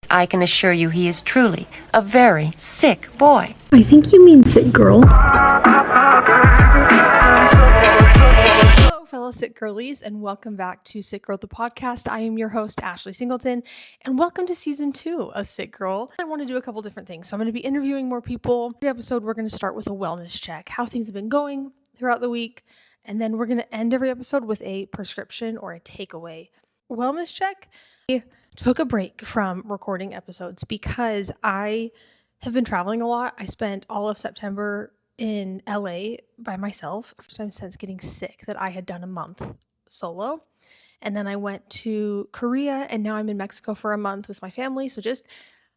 I can assure you he is truly a very sick boy. I think you mean sick girl. Hello, fellow sick girlies, and welcome back to Sick Girl, the podcast. I am your host, Ashley Singleton, and welcome to season 2 of Sick Girl. I want to do a couple different things. So I'm going to be interviewing more people. The episode, we're going to start with a wellness check, how things have been going throughout the week, and then we're going to end every episode with a prescription or a takeaway. Wellness check. I took a break from recording episodes because I have been traveling a lot. I spent all of September in LA by myself, first time since getting sick that I had done a month solo. And then I went to Korea, and now I'm in Mexico for a month with my family. So just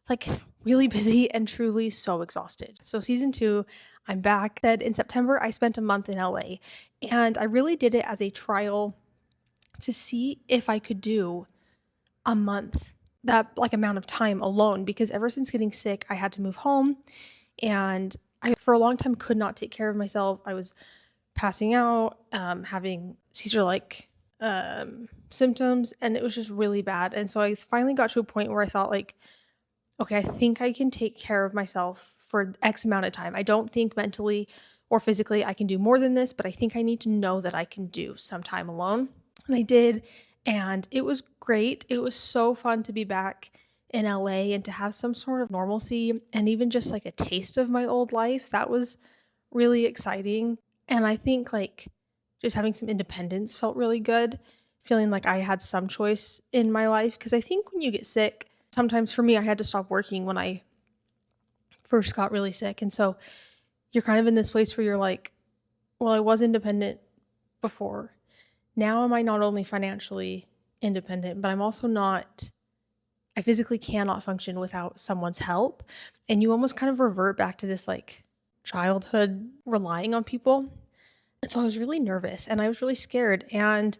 like really busy and truly so exhausted. So season 2, I'm back. In September, I spent a month in LA, and I really did it as a trial to see if I could do a month, that like amount of time alone, because ever since getting sick, I had to move home, and I, for a long time, could not take care of myself. I was passing out, having seizure-like symptoms, and it was just really bad. And so I finally got to a point where I thought, like, okay, I think I can take care of myself for X amount of time. I don't think mentally or physically I can do more than this, but I think I need to know that I can do some time alone. And I did, and it was great. It was so fun to be back in LA and to have some sort of normalcy and even just like a taste of my old life. That was really exciting. And I think like just having some independence felt really good, feeling like I had some choice in my life. Because I think when you get sick, sometimes for me, I had to stop working when I first got really sick. And so you're kind of in this place where you're like, well, I was independent before. Now am I not only financially independent, but I'm also not, I physically cannot function without someone's help. And you almost kind of revert back to this like childhood relying on people. And so I was really nervous and I was really scared, and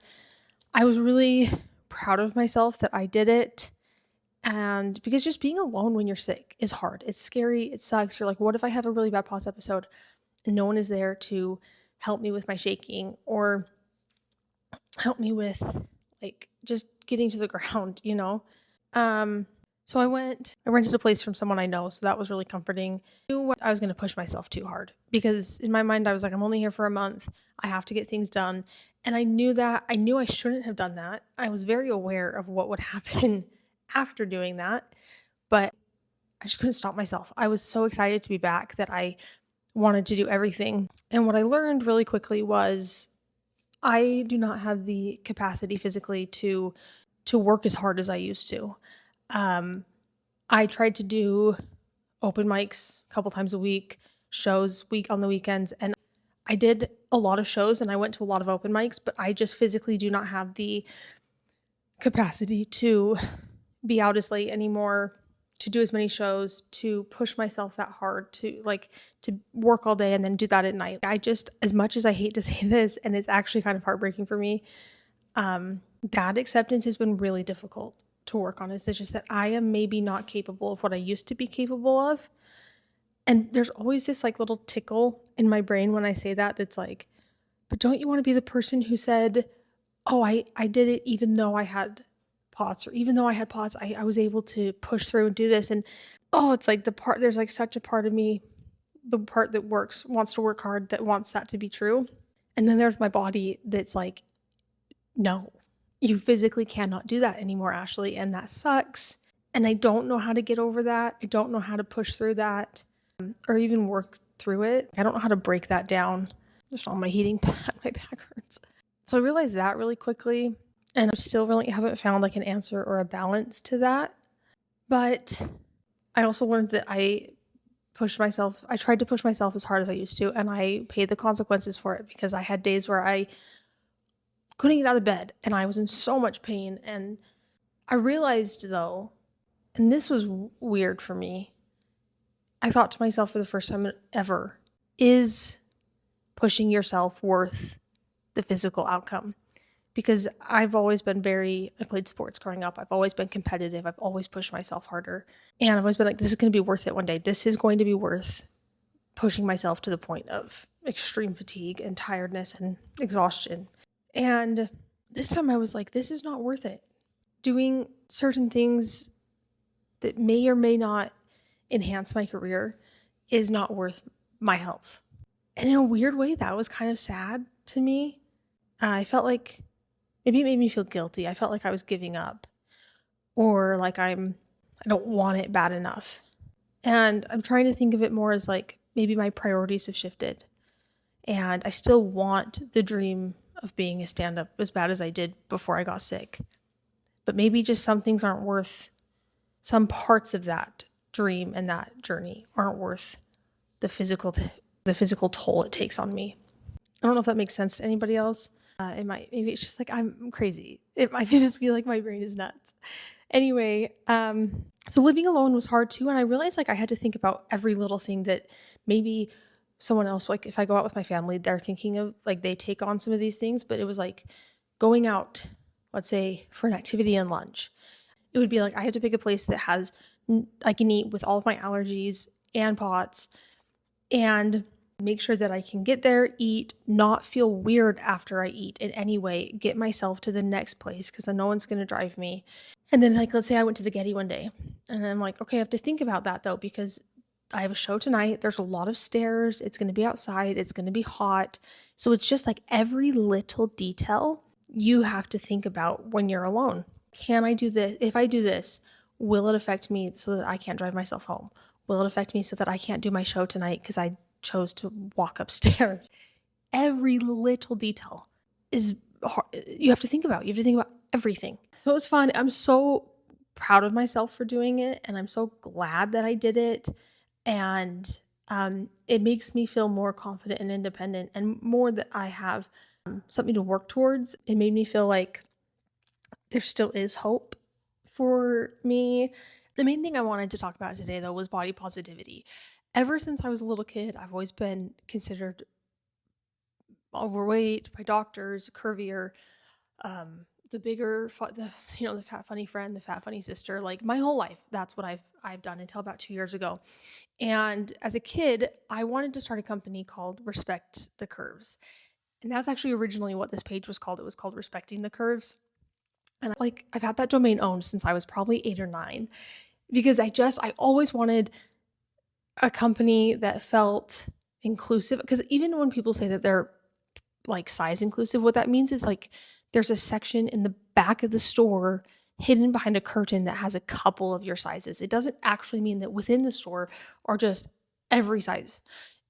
I was really proud of myself that I did it. And because just being alone when you're sick is hard. It's scary. It sucks. You're like, what if I have a really bad pause episode and no one is there to help me with my shaking or help me with like just getting to the ground, you know? So I rented a place from someone I know. So that was really comforting. I knew I was going to push myself too hard because in my mind, I was like, I'm only here for a month. I have to get things done. And I knew I shouldn't have done that. I was very aware of what would happen after doing that, but I just couldn't stop myself. I was so excited to be back that I wanted to do everything. And what I learned really quickly was I do not have the capacity physically to work as hard as I used to. I tried to do open mics a couple times a week, shows on the weekends, and I did a lot of shows and I went to a lot of open mics, but I just physically do not have the capacity to be out as late anymore, to do as many shows, to push myself that hard, to work all day and then do that at night. I just, as much as I hate to say this, and it's actually kind of heartbreaking for me, that acceptance has been really difficult to work on. It's just that I am maybe not capable of what I used to be capable of. And there's always this like little tickle in my brain when I say that, that's like, but don't you want to be the person who said, oh, I did it even though I had POTS, or even though I had POTS, I was able to push through and do this. And oh, it's like there's like such a part of me, the part that wants to work hard, that wants that to be true. And then there's my body that's like, no, you physically cannot do that anymore, Ashley. And that sucks. And I don't know how to get over that. I don't know how to push through that or even work through it. I don't know how to break that down. Just on my heating pad, my back hurts. So I realized that really quickly. And I still really haven't found like an answer or a balance to that. But I also learned that I tried to push myself as hard as I used to, and I paid the consequences for it because I had days where I couldn't get out of bed and I was in so much pain. And I realized though, and this was weird for me, I thought to myself for the first time ever, is pushing yourself worth the physical outcome? Because I've always been I played sports growing up. I've always been competitive. I've always pushed myself harder. And I've always been like, this is going to be worth it one day. This is going to be worth pushing myself to the point of extreme fatigue and tiredness and exhaustion. And this time I was like, this is not worth it. Doing certain things that may or may not enhance my career is not worth my health. And in a weird way, that was kind of sad to me. I felt like maybe it made me feel guilty. I felt like I was giving up, or like I don't want it bad enough. And I'm trying to think of it more as like maybe my priorities have shifted. And I still want the dream of being a stand-up as bad as I did before I got sick. But maybe just some things aren't worth, some parts of that dream and that journey aren't worth the physical toll it takes on me. I don't know if that makes sense to anybody else. Maybe it's just like I'm crazy. It might just be like my brain is nuts. Anyway, so living alone was hard too. And I realized like I had to think about every little thing that maybe someone else, like if I go out with my family, they're thinking of, like they take on some of these things, but it was like going out, let's say for an activity and lunch. It would be like, I have to pick a place that has, I can eat with all of my allergies and POTS, and make sure that I can get there, eat, not feel weird after I eat in any way, get myself to the next place because then no one's going to drive me. And then like, let's say I went to the Getty one day and I'm like, okay, I have to think about that though, because I have a show tonight. There's a lot of stairs. It's going to be outside. It's going to be hot. So it's just like every little detail you have to think about when you're alone. Can I do this? If I do this, will it affect me so that I can't drive myself home? Will it affect me so that I can't do my show tonight because I chose to walk upstairs? Every little detail is hard. You have to think about. You have to think about everything. So it was fun. I'm so proud of myself for doing it, and I'm so glad that I did it. And it makes me feel more confident and independent, and more that I have something to work towards. It made me feel like there still is hope for me. The main thing I wanted to talk about today, though, was body positivity. Ever since I was a little kid, I've always been considered overweight by doctors, curvier, the bigger, the fat funny friend, the fat funny sister. Like my whole life, that's what I've done until about 2 years ago. And as a kid, I wanted to start a company called Respect the Curves, and that's actually originally what this page was called. It was called Respecting the Curves. And like I've had that domain owned since I was probably 8 or 9, because I always wanted a company that felt inclusive. Because even when people say that they're like size inclusive, what that means is like there's a section in the back of the store hidden behind a curtain that has a couple of your sizes. It doesn't actually mean that within the store are just every size.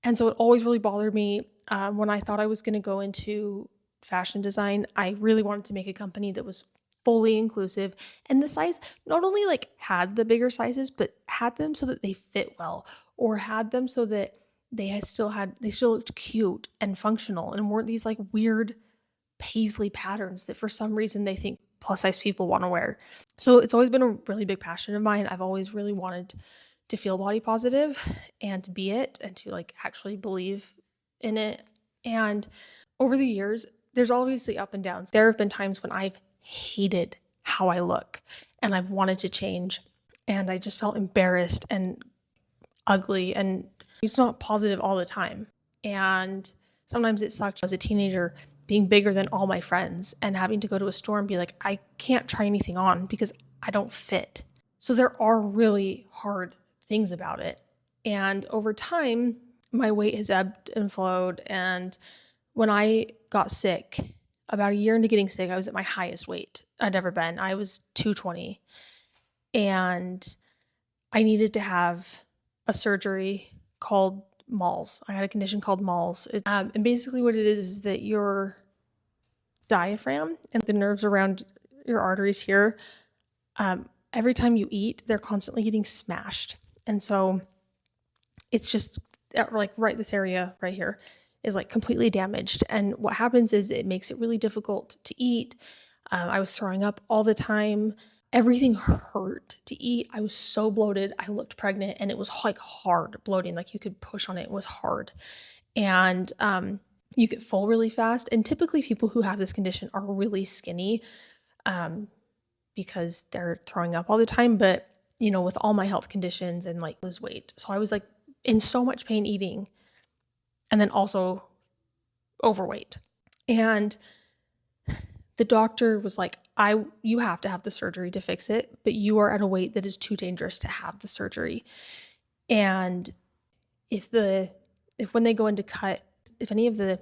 And so it always really bothered me when I thought I was going to go into fashion design. I really wanted to make a company that was fully inclusive, and the size not only like had the bigger sizes, but had them so that they fit well, or had them so that they still looked cute and functional and weren't these like weird paisley patterns that for some reason they think plus size people want to wear. So it's always been a really big passion of mine. I've always really wanted to feel body positive and to be it and to like actually believe in it. And over the years, there's obviously up and downs. There have been times when I've hated how I look and I've wanted to change, and I just felt embarrassed and ugly, and it's not positive all the time. And sometimes it sucked as a teenager being bigger than all my friends and having to go to a store and be like, I can't try anything on because I don't fit. So there are really hard things about it. And over time, my weight has ebbed and flowed. And when I got sick, about a year into getting sick, I was at my highest weight I'd ever been. I was 220. And I needed to have a surgery called MALS. I had a condition called MALS. And basically what it is that your diaphragm and the nerves around your arteries here, every time you eat, they're constantly getting smashed. And so it's just like this area right here is like completely damaged. And what happens is it makes it really difficult to eat. I was throwing up all the time. Everything hurt to eat. I was so bloated. I looked pregnant, and it was like hard bloating. Like you could push on it. It was hard. And you get full really fast. And typically people who have this condition are really skinny because they're throwing up all the time. But, with all my health conditions and like lose weight. So I was like in so much pain eating, and then also overweight. And the doctor was like, you have to have the surgery to fix it, but you are at a weight that is too dangerous to have the surgery. And if when they go in to cut, if any of the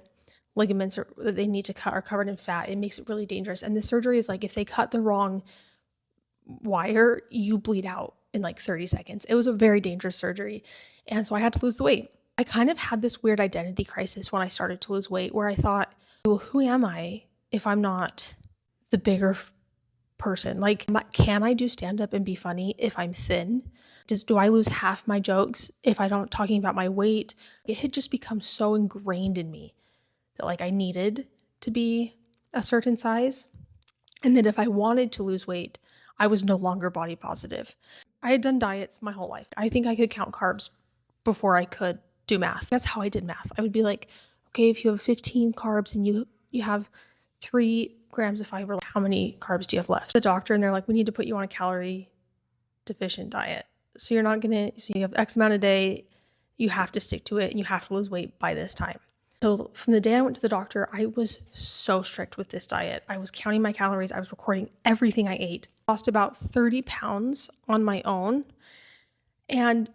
ligaments that they need to cut are covered in fat, it makes it really dangerous. And the surgery is like, if they cut the wrong wire, you bleed out in like 30 seconds. It was a very dangerous surgery. And so I had to lose the weight. I kind of had this weird identity crisis when I started to lose weight, where I thought, well, who am I if I'm not the bigger person? Like, can I do stand-up and be funny if I'm thin? Do I lose half my jokes if I don't talking about my weight? It had just become so ingrained in me that like I needed to be a certain size, and that if I wanted to lose weight, I was no longer body positive. I had done diets my whole life. I think I could count carbs before I could do math. That's how I did math. I would be like, okay, if you have 15 carbs and you have 3 grams of fiber, how many carbs do you have left? The doctor, and they're like, we need to put you on a calorie deficient diet. So you have X amount a day, you have to stick to it, and you have to lose weight by this time. So from the day I went to the doctor, I was so strict with this diet. I was counting my calories. I was recording everything I ate. Lost about 30 pounds on my own. And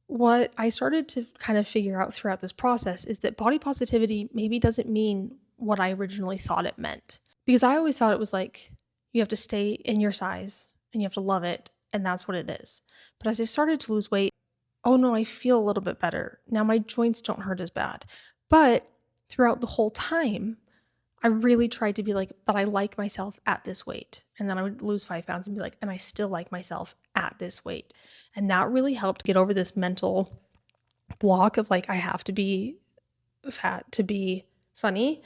what I started to kind of figure out throughout this process is that body positivity maybe doesn't mean what I originally thought it meant. Because I always thought it was like, you have to stay in your size and you have to love it, and that's what it is. But as I started to lose weight, oh no, I feel a little bit better. Now my joints don't hurt as bad. But throughout the whole time, I really tried to be like, but I like myself at this weight. And then I would lose 5 pounds and be like, and I still like myself at this weight. And that really helped get over this mental block of like, I have to be fat to be funny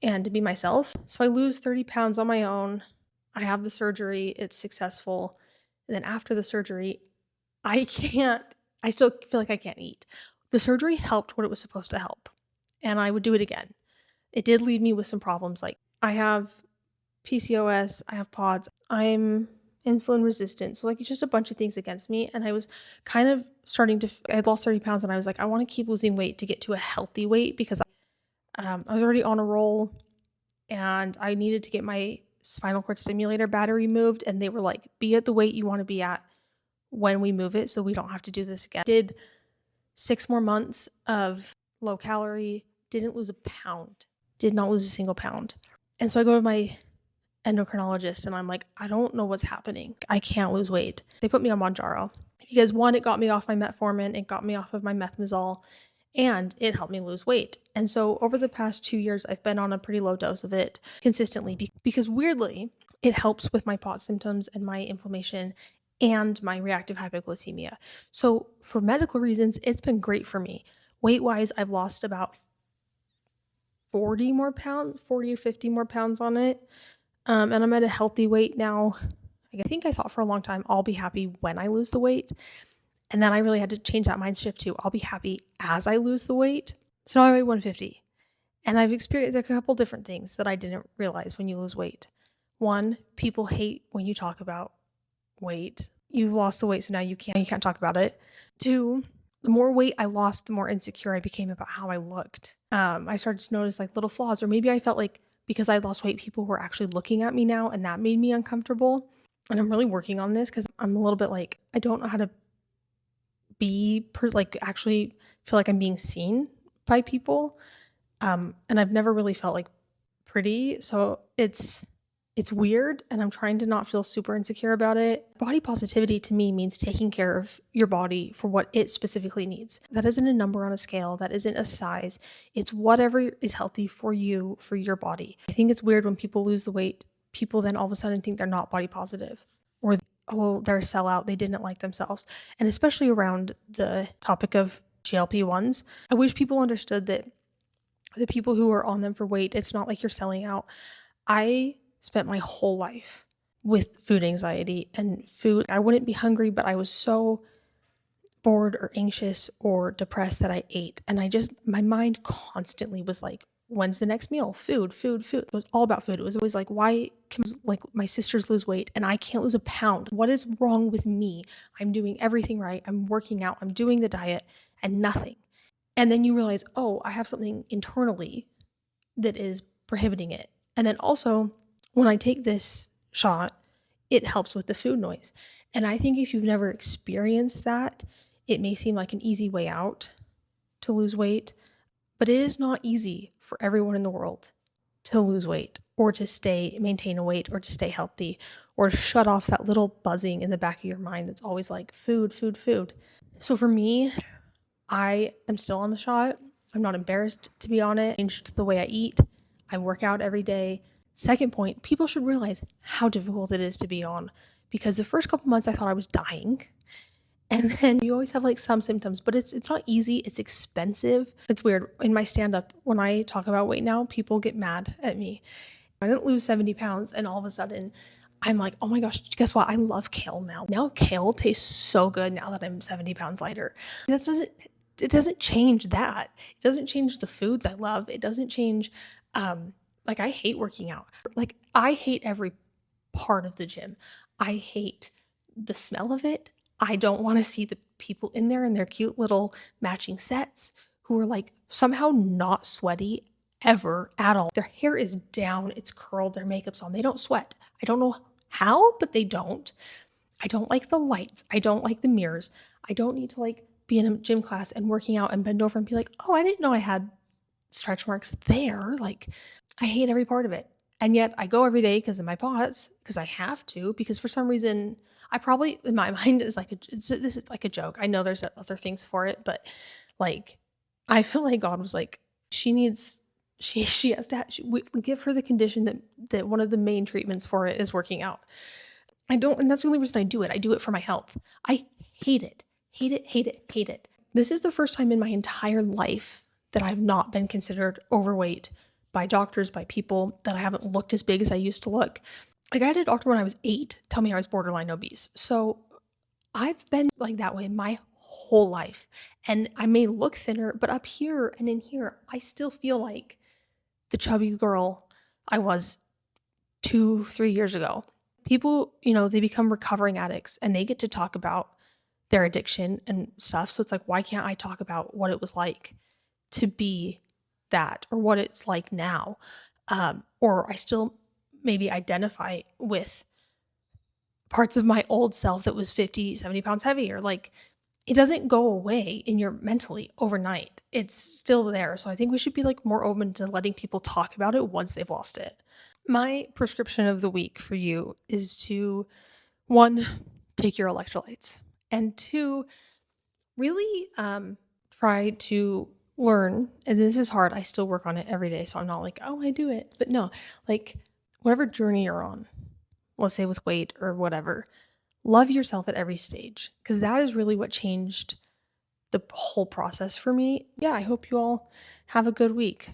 and to be myself. So I lose 30 pounds on my own. I have the surgery. It's successful. And then after the surgery, I still feel like I can't eat. The surgery helped what it was supposed to help. And I would do it again. It did leave me with some problems. Like I have PCOS, I have PODS, I'm insulin resistant. So like it's just a bunch of things against me. And I was kind of I had lost 30 pounds and I was like, I want to keep losing weight to get to a healthy weight because I was already on a roll and I needed to get my spinal cord stimulator battery moved. And they were like, be at the weight you want to be at when we move it so we don't have to do this again. Did 6 more months of low calorie, didn't lose a pound, did not lose a single pound. And so I go to my endocrinologist and I'm like, I don't know what's happening. I can't lose weight. They put me on Mounjaro because 1, it got me off my metformin, it got me off of my methimazole, and it helped me lose weight. And so over the past 2 years, I've been on a pretty low dose of it consistently because weirdly, it helps with my POTS symptoms and my inflammation and my reactive hypoglycemia. So for medical reasons, it's been great for me. Weight-wise, I've lost about 40 or 50 more pounds on it. And I'm at a healthy weight now. I think I thought for a long time, I'll be happy when I lose the weight. And then I really had to change that mind shift to, I'll be happy as I lose the weight. So now I weigh 150. And I've experienced a couple different things that I didn't realize when you lose weight. 1, people hate when you talk about weight. You've lost the weight, so now you can't talk about it. 2, the more weight I lost, the more insecure I became about how I looked. I started to notice like little flaws, or maybe I felt like because I lost weight, people were actually looking at me now, and that made me uncomfortable. And I'm really working on this because I'm a little bit like, I don't know how to actually feel like I'm being seen by people. And I've never really felt like pretty. So it's weird, and I'm trying to not feel super insecure about it. Body positivity to me means taking care of your body for what it specifically needs. That isn't a number on a scale. That isn't a size. It's whatever is healthy for you, for your body. I think it's weird when people lose the weight, people then all of a sudden think they're not body positive, or, oh, they're a sellout, they didn't like themselves. And especially around the topic of GLP-1s, I wish people understood that the people who are on them for weight, it's not like you're selling out. I spent my whole life with food anxiety and food. I wouldn't be hungry, but I was so bored or anxious or depressed that I ate. And my mind constantly was like, when's the next meal? Food. It was all about food. It was always like, why can like my sisters lose weight and I can't lose a pound? What is wrong with me? I'm doing everything right. I'm working out. I'm doing the diet and nothing. And then you realize, oh, I have something internally that is prohibiting it. And then also, when I take this shot, it helps with the food noise. And I think if you've never experienced that, it may seem like an easy way out to lose weight, but it is not easy for everyone in the world to lose weight or to maintain a weight or to stay healthy or to shut off that little buzzing in the back of your mind that's always like food, food, food. So for me, I am still on the shot. I'm not embarrassed to be on it. I changed the way I eat. I work out every day. Second point, people should realize how difficult it is to be on, because the first couple months I thought I was dying. And then you always have like some symptoms, but it's not easy. It's expensive. It's weird. In my stand-up, when I talk about weight now, people get mad at me. I didn't lose 70 pounds, and all of a sudden I'm like, oh my gosh, guess what? I love kale now. Now kale tastes so good now that I'm 70 pounds lighter. It doesn't change that. It doesn't change the foods I love. It doesn't change, like I hate working out. Like I hate every part of the gym. I hate the smell of it. I don't want to see the people in there in their cute little matching sets who are like somehow not sweaty ever at all. Their hair is down, it's curled, their makeup's on. They don't sweat. I don't know how, but they don't. I don't like the lights. I don't like the mirrors. I don't need to like be in a gym class and working out and bend over and be like, oh, I didn't know I had stretch marks there. Like I hate every part of it. And yet I go every day because of my boss, because I have to, because for some reason I probably, in my mind, is like, this is like a joke. I know there's other things for it, but like, I feel like God was like, she has to we give her the condition that one of the main treatments for it is working out. And that's the only reason I do it. I do it for my health. I hate it. Hate it, hate it, hate it. This is the first time in my entire life that I've not been considered overweight by doctors, by people, that I haven't looked as big as I used to look. Like I had a doctor when I was 8 tell me I was borderline obese. So I've been like that way my whole life. And I may look thinner, but up here and in here, I still feel like the chubby girl I was 2-3 years ago. People, they become recovering addicts and they get to talk about their addiction and stuff. So it's like, why can't I talk about what it was like to be that, or what it's like now? Or I still maybe identify with parts of my old self that was 50, 70 pounds heavier. Like it doesn't go away in your mentally overnight. It's still there. So I think we should be like more open to letting people talk about it once they've lost it. My prescription of the week for you is to, 1, take your electrolytes, and 2, really try to learn, and this is hard, I still work on it every day, so I'm not like, oh, I do it, but no, like whatever journey you're on, let's say with weight or whatever, love yourself at every stage, because that is really what changed the whole process for me. Yeah, I hope you all have a good week.